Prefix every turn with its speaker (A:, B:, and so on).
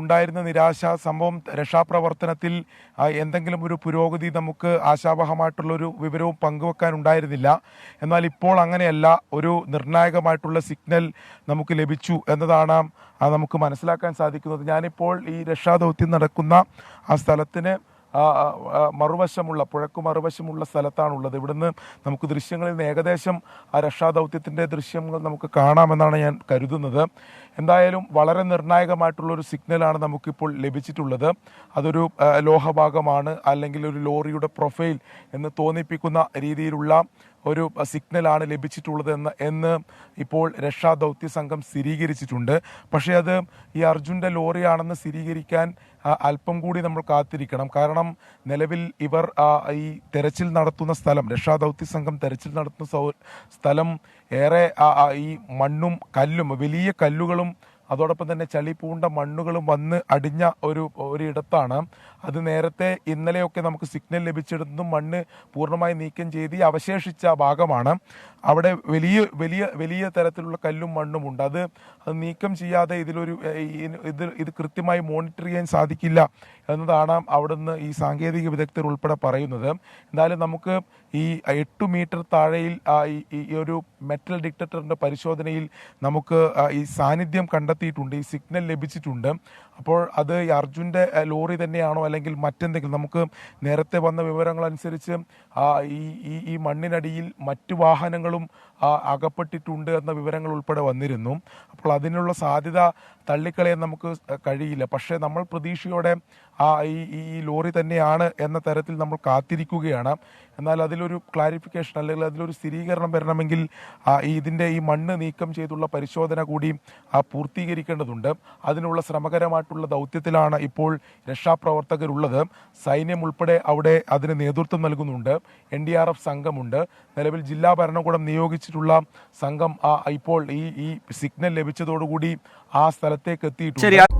A: ഉണ്ടായിരുന്ന നിരാശ സംഭവം രക്ഷാപ്രവർത്തനത്തിൽ എന്തെങ്കിലും ഒരു പുരോഗതി നമുക്ക് ആശാവഹമായിട്ടുള്ളൊരു വിവരവും പങ്കുവെക്കാൻ ഉണ്ടായിരുന്നില്ല. എന്നാൽ ഇപ്പോൾ അങ്ങനെയല്ല, ഒരു നിർണായകമായിട്ടുള്ള സിഗ്നൽ നമുക്ക് ലഭിച്ചു എന്നതാണ് നമുക്ക് മനസ്സിലാക്കാൻ സാധിക്കുന്നത്. ഞാനിപ്പോൾ ഈ രക്ഷാദൗത്യം നടക്കുന്ന ആ സ്ഥലത്തിന് മറുവശമുള്ള പുഴക്ക് മറുവശമുള്ള സ്ഥലത്താണുള്ളത്. ഇവിടുന്ന് നമുക്ക് ദൃശ്യങ്ങളിൽ നിന്ന് ഏകദേശം ആ രക്ഷാദൗത്യത്തിൻ്റെ ദൃശ്യങ്ങൾ നമുക്ക് കാണാമെന്നാണ് ഞാൻ കരുതുന്നത്. എന്തായാലും വളരെ നിർണായകമായിട്ടുള്ളൊരു സിഗ്നലാണ് നമുക്കിപ്പോൾ ലഭിച്ചിട്ടുള്ളത്. അതൊരു ലോഹഭാഗമാണ്, അല്ലെങ്കിൽ ഒരു ലോറിയുടെ പ്രൊഫൈൽ എന്ന് തോന്നിപ്പിക്കുന്ന രീതിയിലുള്ള ഒരു സിഗ്നലാണ് ലഭിച്ചിട്ടുള്ളത് എന്ന് ഇപ്പോൾ രക്ഷാദൗത്യ സംഘം സ്ഥിരീകരിച്ചിട്ടുണ്ട്. പക്ഷേ അത് ഈ അർജുൻ്റെ ലോറിയാണെന്ന് സ്ഥിരീകരിക്കാൻ അല്പം കൂടി നമ്മൾ കാത്തിരിക്കണം. കാരണം നിലവിൽ ഇവർ ഈ തെരച്ചിൽ നടത്തുന്ന സ്ഥലം, രക്ഷാദൗത്യ സംഘം തെരച്ചിൽ നടത്തുന്ന സ്ഥലം ഏറെ ഈ മണ്ണും കല്ലും, വലിയ കല്ലുകളും അതോടൊപ്പം തന്നെ ചളി പൂണ്ട മണ്ണുകളും വന്ന് അടിഞ്ഞ ഒരിടത്താണ്. അത് നേരത്തെ ഇന്നലെയൊക്കെ നമുക്ക് സിഗ്നൽ ലഭിച്ചെടുത്തും മണ്ണ് പൂർണ്ണമായി നീക്കം ചെയ്ത് അവശേഷിച്ച ഭാഗമാണ്. അവിടെ വലിയ വലിയ വലിയ തരത്തിലുള്ള കല്ലും മണ്ണും ഉണ്ട്. അത് നീക്കം ചെയ്യാതെ ഇത് കൃത്യമായി മോണിറ്റർ ചെയ്യാൻ സാധിക്കില്ല എന്നതാണ് അവിടുന്ന് ഈ സാങ്കേതിക വിദഗ്ധർ ഉൾപ്പെടെ പറയുന്നത്. എന്തായാലും നമുക്ക് ഈ 8 മീറ്റർ താഴെയിൽ ഈ ഒരു മെറ്റൽ ഡിറ്റക്ടറിൻ്റെ പരിശോധനയിൽ നമുക്ക് ഈ സാന്നിധ്യം കണ്ടെത്തിയിട്ടുണ്ട്, ഈ സിഗ്നൽ ലഭിച്ചിട്ടുണ്ട്. അപ്പോൾ അത് ഈ അർജുൻ്റെ ലോറി തന്നെയാണോ അല്ലെങ്കിൽ മറ്റെന്തെങ്കിലും, നമുക്ക് നേരത്തെ വന്ന വിവരങ്ങളനുസരിച്ച് ഈ മണ്ണിനടിയിൽ മറ്റു വാഹനങ്ങളും അകപ്പെട്ടിട്ടുണ്ട് എന്ന വിവരങ്ങൾ ഉൾപ്പെടെ വന്നിരുന്നു. അപ്പോൾ അതിനുള്ള സാധ്യത തള്ളിക്കളയാൻ നമുക്ക് കഴിയില്ല. പക്ഷേ നമ്മൾ പ്രതീക്ഷയോടെ ഈ ലോറി തന്നെയാണ് എന്ന തരത്തിൽ നമ്മൾ കാത്തിരിക്കുകയാണ്. എന്നാൽ അതിലൊരു ക്ലാരിഫിക്കേഷൻ അല്ലെങ്കിൽ അതിലൊരു സ്ഥിരീകരണം വരണമെങ്കിൽ ഇതിൻ്റെ ഈ മണ്ണ് നീക്കം ചെയ്തുള്ള പരിശോധന കൂടി പൂർത്തീകരിക്കേണ്ടതുണ്ട്. അതിനുള്ള ശ്രമകരമായിട്ടുള്ള ദൗത്യത്തിലാണ് ഇപ്പോൾ രക്ഷാപ്രവർത്തകരുള്ളത്. സൈന്യം ഉൾപ്പെടെ അവിടെ അതിന് നേതൃത്വം നൽകുന്നുണ്ട്. NDRF സംഘമുണ്ട്. നിലവിൽ ജില്ലാ ഭരണകൂടം നിയോഗിച്ചിട്ടുള്ള സംഘം ഇപ്പോൾ ഈ സിഗ്നൽ ലഭിച്ചതോടുകൂടി ആ സ്ഥലത്തേക്ക് എത്തിയിട്ടുണ്ട്.